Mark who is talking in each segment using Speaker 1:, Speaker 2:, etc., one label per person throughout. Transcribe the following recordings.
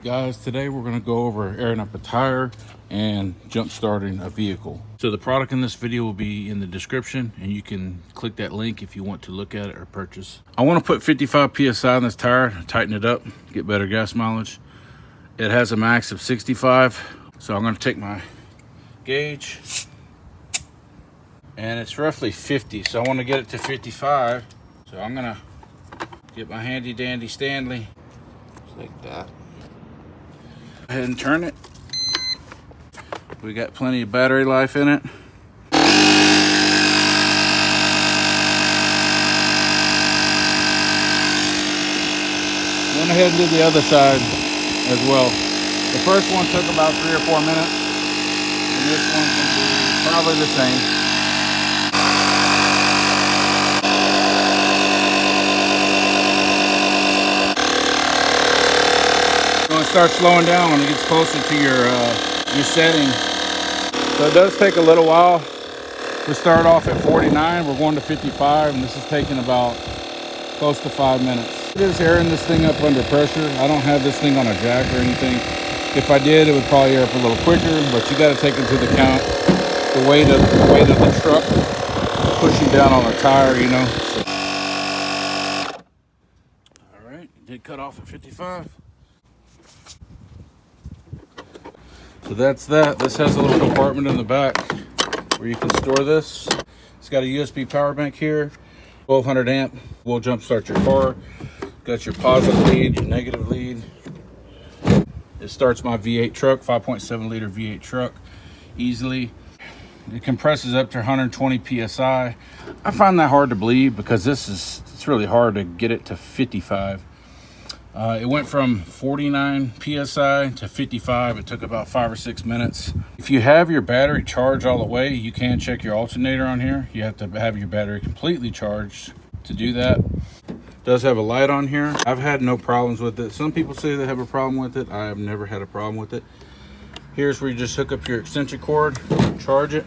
Speaker 1: Guys, today we're going to go over airing up a tire and jump starting a vehicle. So the product in this video will be in the description, and you can click that link if you want to look at it or purchase. I want to put 55 psi on this tire, tighten it up, get better gas mileage. It has a max of 65, so I'm going to take my gauge, and it's roughly 50, so I want to get it to 55. So I'm going to get my handy dandy Stanley, just like that. Go ahead and turn it. We got plenty of battery life in it. Went ahead and did the other side as well. The first one took about 3 or 4 minutes, and this one's going to be probably the same. Start slowing down when it gets closer to your setting. So it does take a little while. We start off at 49, we're going to 55, and this is taking about close to 5 minutes. It is airing this thing up under pressure. I don't have this thing on a jack or anything. If I did, it would probably air up a little quicker, but you got to take into account the weight of the truck pushing down on the tire, you know. So. All right, it did cut off at 55. So that's that. This has a little compartment in the back where you can store this. It's got a USB power bank here, 1200 amp. Will jump start your car. Got your positive lead, your negative lead. It starts my V8 truck, 5.7 liter V8 truck, easily. It compresses up to 120 psi. I find that hard to believe because it's really hard to get it to 55. It went from 49 psi to 55. It took about 5 or 6 minutes. If you have your battery charged all the way, you can check your alternator on here. You have to have your battery completely charged to do that. It does have a light on here. I've had no problems with it. Some people say they have a problem with it. I have never had a problem with it. Here's where you just hook up your extension cord, charge it.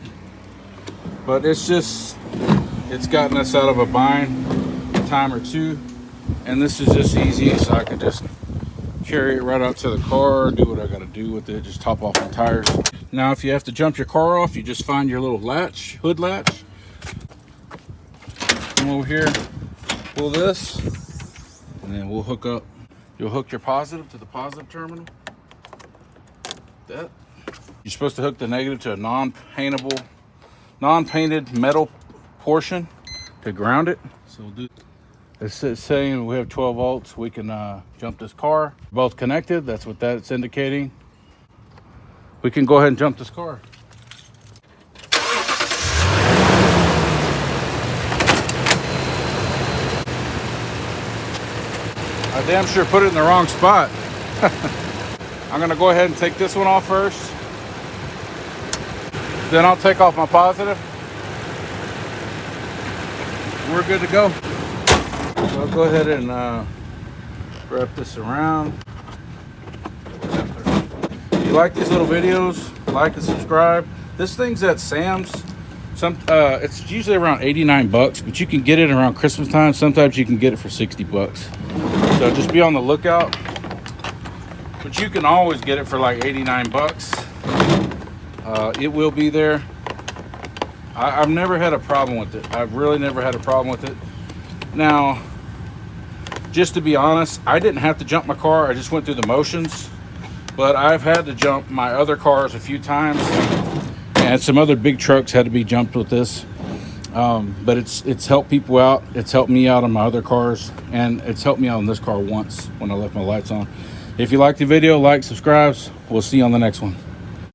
Speaker 1: But it's gotten us out of a bind a time or two. And this is just easy, so I can just carry it right out to the car, do what I got to do with it, just top off the tires. Now, if you have to jump your car off, you just find your little latch, hood latch. Come over here, pull this, and then we'll hook up. You'll hook your positive to the positive terminal. That. You're supposed to hook the negative to a non-painted metal portion to ground it. So we'll do. It's saying we have 12 volts. We can jump this car. Both connected. That's what that's indicating. We can go ahead and jump this car. I damn sure put it in the wrong spot. I'm gonna go ahead and take this one off first. Then I'll take off my positive. We're good to go. So I'll go ahead and wrap this around. If you like these little videos, like and subscribe. This thing's at Sam's. It's usually around 89 bucks, but you can get it around Christmas time. Sometimes you can get it for 60 bucks. So just be on the lookout. But you can always get it for like 89 bucks. It will be there. I've never had a problem with it. I've really never had a problem with it. Now, just to be honest, I didn't have to jump my car. I just went through the motions. But I've had to jump my other cars a few times. And some other big trucks had to be jumped with this. But it's helped people out. It's helped me out on my other cars. And it's helped me out on this car once when I left my lights on. If you like the video, like, subscribe. We'll see you on the next one.